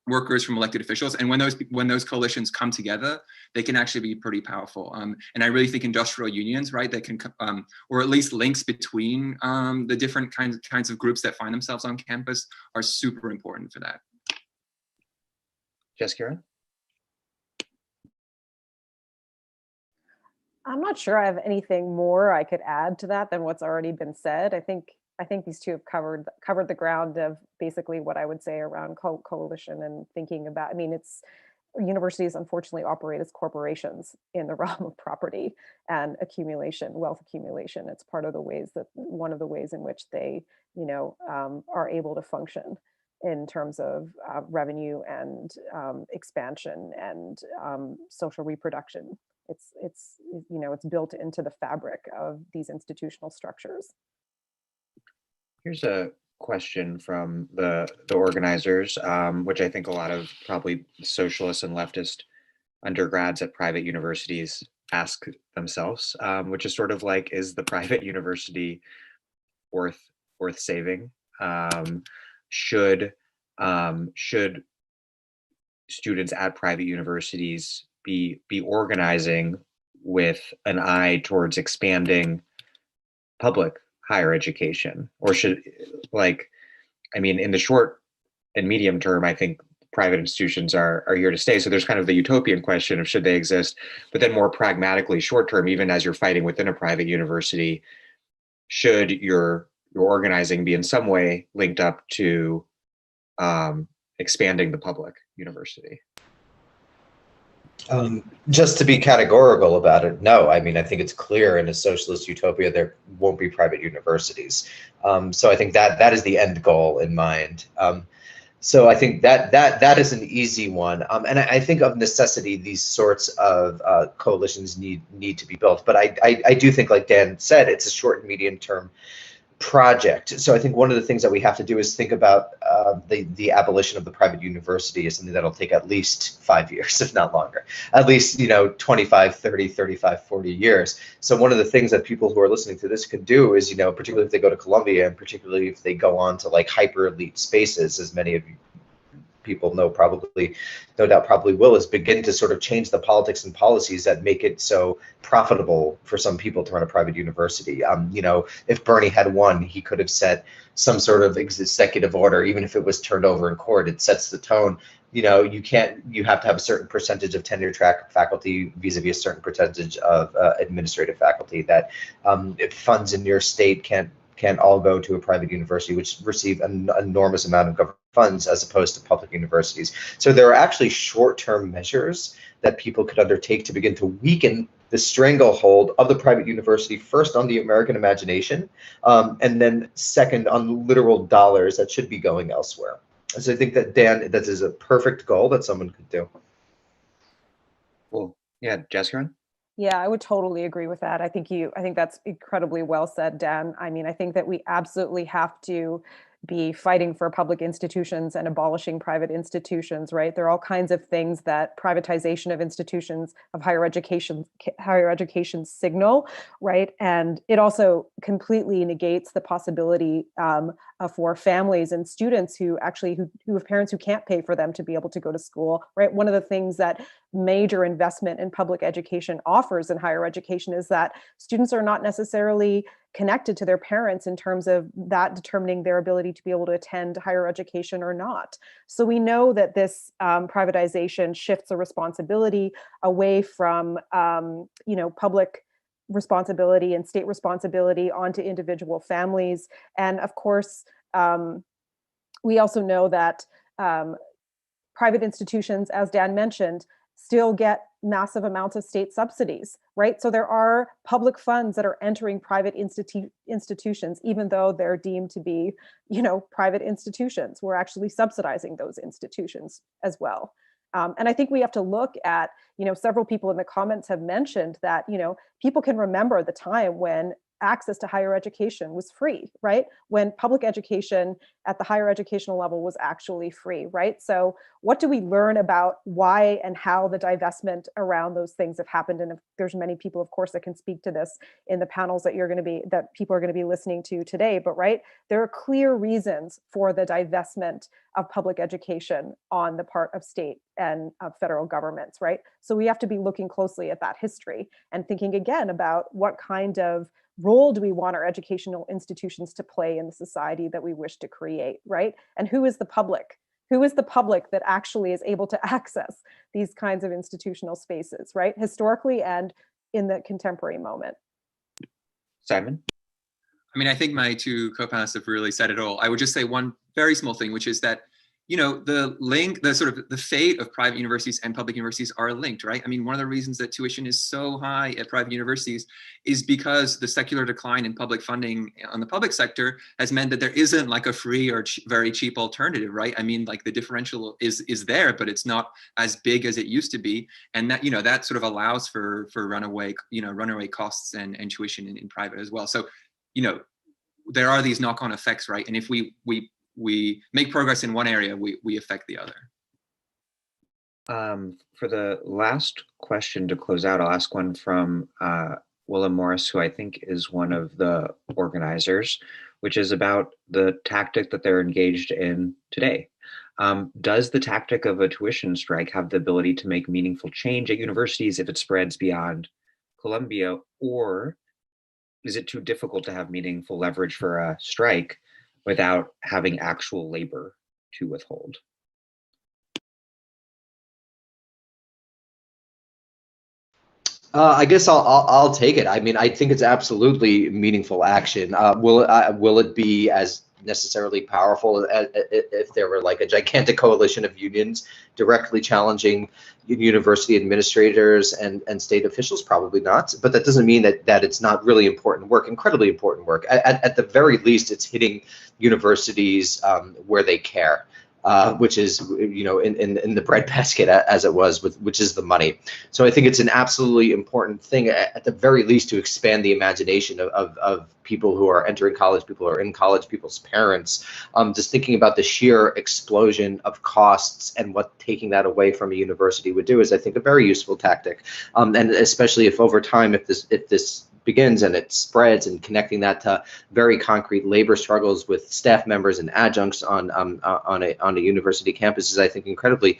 workers, from elected officials, and when those coalitions come together, they can actually be pretty powerful. And I really think industrial unions, right, that can, or at least links between the different kinds of groups that find themselves on campus are super important for that. Jaskiran? I'm not sure I have anything more I could add to that than what's already been said. I think these two have covered the ground of basically what I would say around coalition and thinking about. I mean, universities unfortunately operate as corporations in the realm of property and wealth accumulation. It's one of the ways in which they, are able to function in terms of revenue and expansion and social reproduction. It's built into the fabric of these institutional structures. Here's a question from the organizers, which I think a lot of probably socialist and leftist undergrads at private universities ask themselves, which is sort of like, is the private university worth saving? Should students at private universities be organizing with an eye towards expanding public higher education, or should, in the short and medium term, I think private institutions are here to stay. So there's kind of the utopian question of should they exist, but then more pragmatically short term, even as you're fighting within a private university, should your organizing be in some way linked up to expanding the public university? Just to be categorical about it, no. I mean, I think it's clear in a socialist utopia there won't be private universities. So I think that is the end goal in mind. So I think that is an easy one. And I think of necessity, these sorts of coalitions need to be built. But I do think, like Dan said, it's a short and medium term project. So I think one of the things that we have to do is think about the abolition of the private university is something that'll take at least 5 years, if not longer, at least 25, 30, 35, 40 years. So one of the things that people who are listening to this could do is, particularly if they go to Columbia, and particularly if they go on to like hyper elite spaces, as many of you people no doubt probably will, is begin to sort of change the politics and policies that make it so profitable for some people to run a private university. If Bernie had won, he could have set some sort of executive order, even if it was turned over in court. It sets the tone. You have to have a certain percentage of tenure track faculty vis-a-vis a certain percentage of administrative faculty, that if funds in your state can't all go to a private university, which receive an enormous amount of government funds as opposed to public universities. So there are actually short-term measures that people could undertake to begin to weaken the stranglehold of the private university, first on the American imagination, and then second on literal dollars that should be going elsewhere. So I think that, Dan, that is a perfect goal that someone could do. Well, yeah, Jaskiran? Yeah, I would totally agree with that. I think that's incredibly well said, Dan. I mean, I think that we absolutely have to be fighting for public institutions and abolishing private institutions, right? There are all kinds of things that privatization of institutions of higher education signal, right? And it also completely negates the possibility for families and students who have parents who can't pay for them to be able to go to school, right? One of the things that major investment in public education offers in higher education is that students are not necessarily connected to their parents in terms of that determining their ability to be able to attend higher education or not. So we know that this privatization shifts the responsibility away from public responsibility and state responsibility onto individual families. And of course, we also know that private institutions, as Dan mentioned, still get massive amounts of state subsidies, right? So there are public funds that are entering private institutions, even though they're deemed to be, private institutions. We're actually subsidizing those institutions as well. And I think we have to look at, several people in the comments have mentioned that, people can remember the time when access to higher education was free, right? When public education at the higher educational level was actually free, right? So what do we learn about why and how the divestment around those things have happened? And if there's many people, of course, that can speak to this in the panels that people are going to be listening to today, but right, there are clear reasons for the divestment of public education on the part of state and of federal governments, right? So we have to be looking closely at that history and thinking again about what kind of role do we want our educational institutions to play in the society that we wish to create, right? And who is the public? Who is the public that actually is able to access these kinds of institutional spaces, right? Historically and in the contemporary moment. Simon? I mean, I think my two co-panelists have really said it all. I would just say one very small thing, which is that, you know, the fate of private universities and public universities are linked, right? I mean, one of the reasons that tuition is so high at private universities is because the secular decline in public funding on the public sector has meant that there isn't like a free or very cheap alternative, right? I mean, like the differential is there, but it's not as big as it used to be. And that, you know, that sort of allows for runaway costs and tuition in private as well. So, you know, there are these knock-on effects, right? And if we make progress in one area, we affect the other. For the last question to close out, I'll ask one from Willem Morris, who I think is one of the organizers, which is about the tactic that they're engaged in today. Does the tactic of a tuition strike have the ability to make meaningful change at universities if it spreads beyond Columbia, or is it too difficult to have meaningful leverage for a strike without having actual labor to withhold? I guess I'll take it. I mean, I think it's absolutely meaningful action. Will it be as necessarily powerful if there were like a gigantic coalition of unions directly challenging university administrators and state officials? Probably not. But that doesn't mean that it's not really important work, incredibly important work. At the very least, it's hitting universities where they care. Which is, you know, in the breadbasket, as it was, which is the money. So I think it's an absolutely important thing, at the very least, to expand the imagination of people who are entering college, people who are in college, people's parents. Just thinking about the sheer explosion of costs and what taking that away from a university would do is, I think, a very useful tactic. And especially if over time, if this begins and it spreads, and connecting that to very concrete labor struggles with staff members and adjuncts on a university campus is, I think, incredibly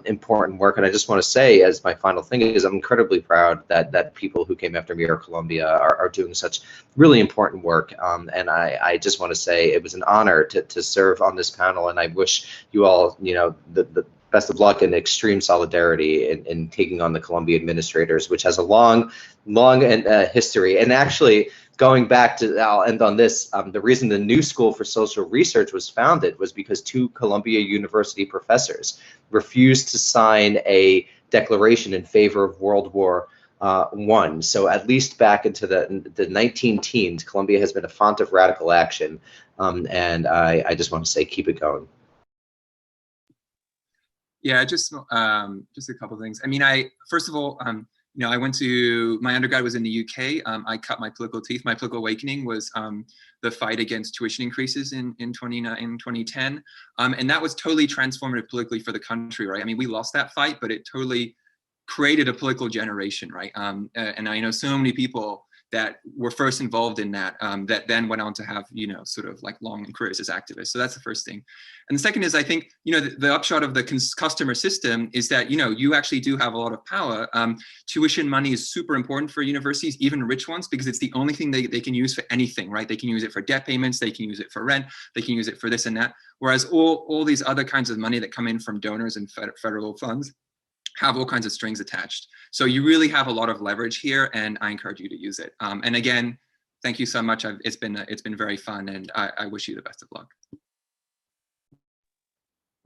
important work. And I just want to say, as my final thing, is I'm incredibly proud that people who came after me or Columbia are doing such really important work. And I just want to say it was an honor to serve on this panel, and I wish you all, you know, the best of luck and extreme solidarity in taking on the Columbia administrators, which has a long history. And actually, going back to, I'll end on this, the reason the New School for Social Research was founded was because two Columbia University professors refused to sign a declaration in favor of World War I. So at least back into the 19 teens, Columbia has been a font of radical action. And I just want to say, keep it going. Yeah, just a couple of things. I mean, first of all, you know, I went to, my undergrad was in the UK. I cut my political teeth. My political awakening was the fight against tuition increases in 2010. And that was totally transformative politically for the country, right? I mean, we lost that fight, but it totally created a political generation, right? And I know so many people that were first involved in that, that then went on to have, you know, sort of like long careers as activists. So that's the first thing. And the second is, I think, you know, the upshot of the customer system is that, you know, you actually do have a lot of power. Tuition money is super important for universities, even rich ones, because it's the only thing they can use for anything, right? They can use it for debt payments, they can use it for rent, they can use it for this and that. Whereas all these other kinds of money that come in from donors and federal funds have all kinds of strings attached. So you really have a lot of leverage here, and I encourage you to use it. And again, thank you so much. It's been very fun, and I wish you the best of luck.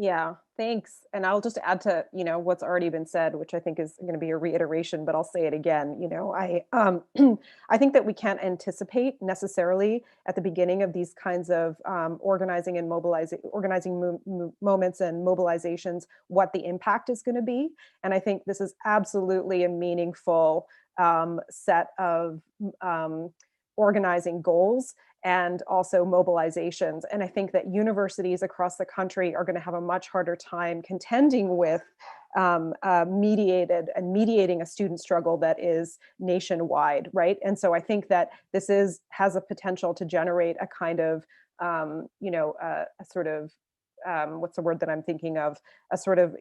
Yeah, thanks. And I'll just add to, you know, what's already been said, which I think is going to be a reiteration, but I'll say it again. You know, I think that we can't anticipate necessarily at the beginning of these kinds of organizing and organizing moments and mobilizations what the impact is going to be. And I think this is absolutely a meaningful set of organizing goals and also mobilizations. And I think that universities across the country are going to have a much harder time contending with mediating a student struggle that is nationwide, right? And so I think that this has a potential to generate a kind of, a sort of, what's the word that I'm thinking of? A sort of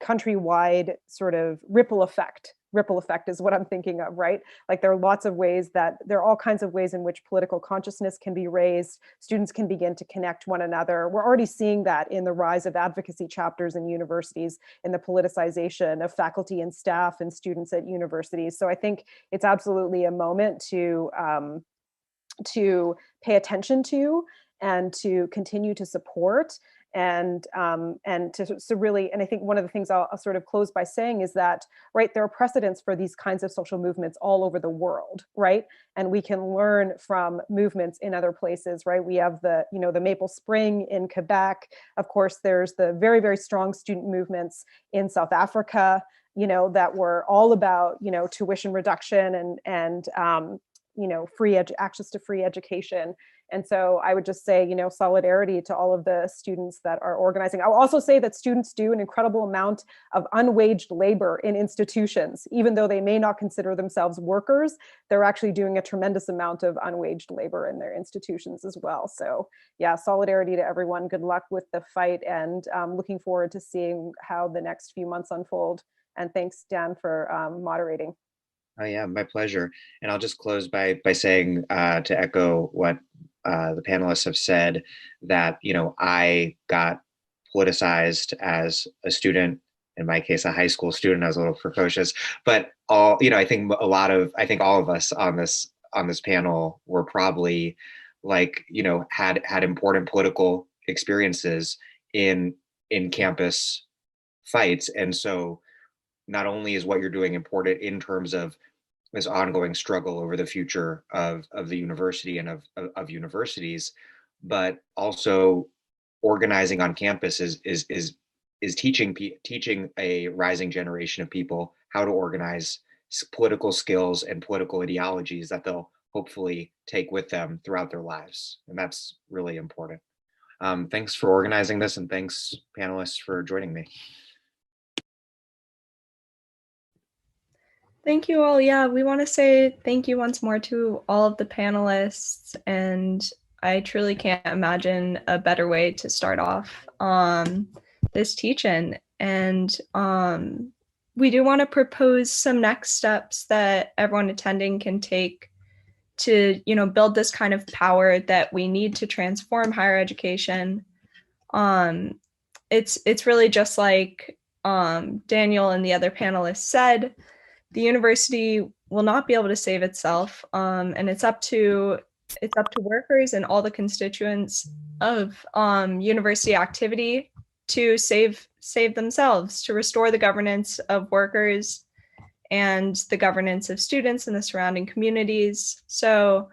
countrywide sort of ripple effect. Ripple effect is what I'm thinking of, right? Like there are all kinds of ways in which political consciousness can be raised. Students can begin to connect one another. We're already seeing that in the rise of advocacy chapters in universities, in the politicization of faculty and staff and students at universities. So I think it's absolutely a moment to pay attention to and to continue to support and to really, and I think one of the things I'll sort of close by saying is that, right, there are precedents for these kinds of social movements all over the world, right? And we can learn from movements in other places, right? We have the Maple Spring in Quebec. Of course, there's the very, very strong student movements in South Africa, that were all about, tuition reduction and access to free education. And so I would just say, solidarity to all of the students that are organizing. I'll also say that students do an incredible amount of unwaged labor in institutions. Even though they may not consider themselves workers, they're actually doing a tremendous amount of unwaged labor in their institutions as well. So yeah, solidarity to everyone. Good luck with the fight, and looking forward to seeing how the next few months unfold. And thanks, Dan, for moderating. Oh yeah, my pleasure. And I'll just close by saying, to echo what the panelists have said, that I got politicized as a student. In my case, a high school student. I was a little precocious, but I think all of us on this panel were probably had important political experiences in campus fights, and so not only is what you're doing important in terms of this ongoing struggle over the future of the university and of universities, but also organizing on campus is teaching a rising generation of people how to organize political skills and political ideologies that they'll hopefully take with them throughout their lives. And that's really important. Thanks for organizing this, and thanks, panelists, for joining me. Thank you all. Yeah, we want to say thank you once more to all of the panelists, and I truly can't imagine a better way to start off this teach-in. And we do want to propose some next steps that everyone attending can take to, build this kind of power that we need to transform higher education. It's really just like Daniel and the other panelists said. The university will not be able to save itself, and it's up to workers and all the constituents of university activity to save themselves, to restore the governance of workers and the governance of students in the surrounding communities. So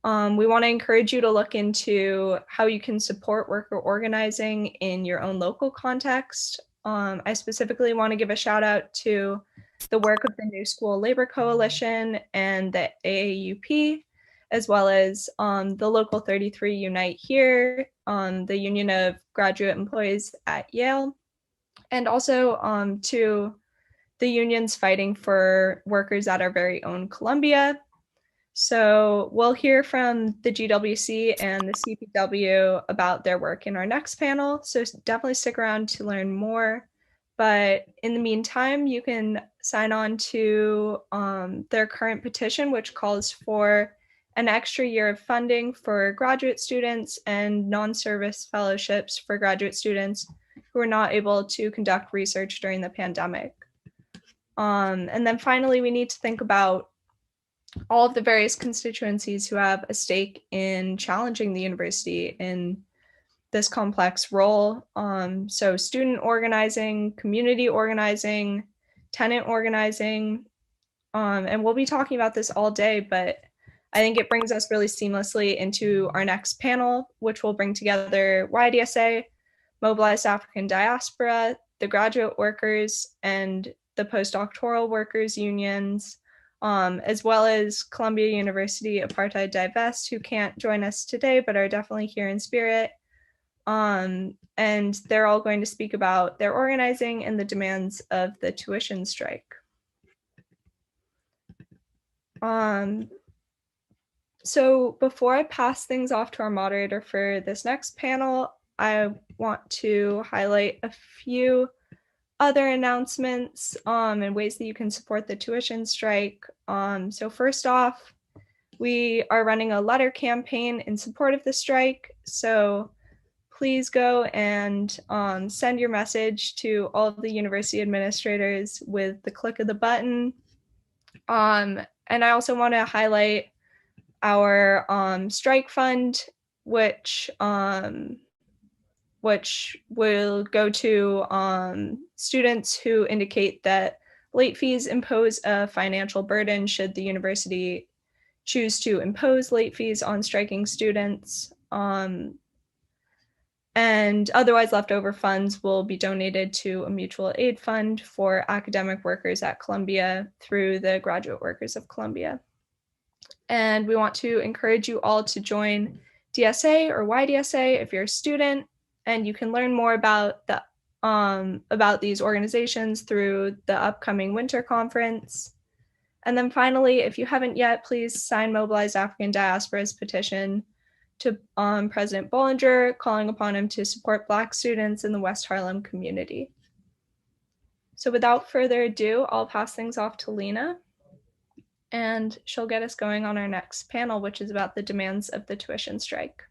we want to encourage you to look into how you can support worker organizing in your own local context. I specifically want to give a shout out to the work of the New School Labor Coalition and the AAUP, as well as the Local 33 Unite Here, the Union of Graduate Employees at Yale, and also to the unions fighting for workers at our very own Columbia. So we'll hear from the GWC and the CPW about their work in our next panel. So definitely stick around to learn more. But in the meantime, you can sign on to their current petition, which calls for an extra year of funding for graduate students and non-service fellowships for graduate students who are not able to conduct research during the pandemic. And then finally, we need to think about all of the various constituencies who have a stake in challenging the university in this complex role. So student organizing, community organizing, tenant organizing, and we'll be talking about this all day, but I think it brings us really seamlessly into our next panel, which will bring together YDSA, Mobilized African Diaspora, the graduate workers, and the postdoctoral workers unions, as well as Columbia University Apartheid Divest, who can't join us today, but are definitely here in spirit. And they're all going to speak about their organizing and the demands of the tuition strike. So before I pass things off to our moderator for this next panel, I want to highlight a few other announcements and ways that you can support the tuition strike. So first off, we are running a letter campaign in support of the strike. So please go and send your message to all of the university administrators with the click of the button. And I also want to highlight our strike fund, which will go to students who indicate that late fees impose a financial burden should the university choose to impose late fees on striking students. And otherwise leftover funds will be donated to a mutual aid fund for academic workers at Columbia through the Graduate Workers of Columbia. And we want to encourage you all to join DSA or YDSA if you're a student, and you can learn more about these organizations through the upcoming winter conference. And then finally, if you haven't yet, please sign Mobilize African Diaspora's petition to President Bollinger, calling upon him to support Black students in the West Harlem community. So without further ado, I'll pass things off to Lena, and she'll get us going on our next panel, which is about the demands of the tuition strike.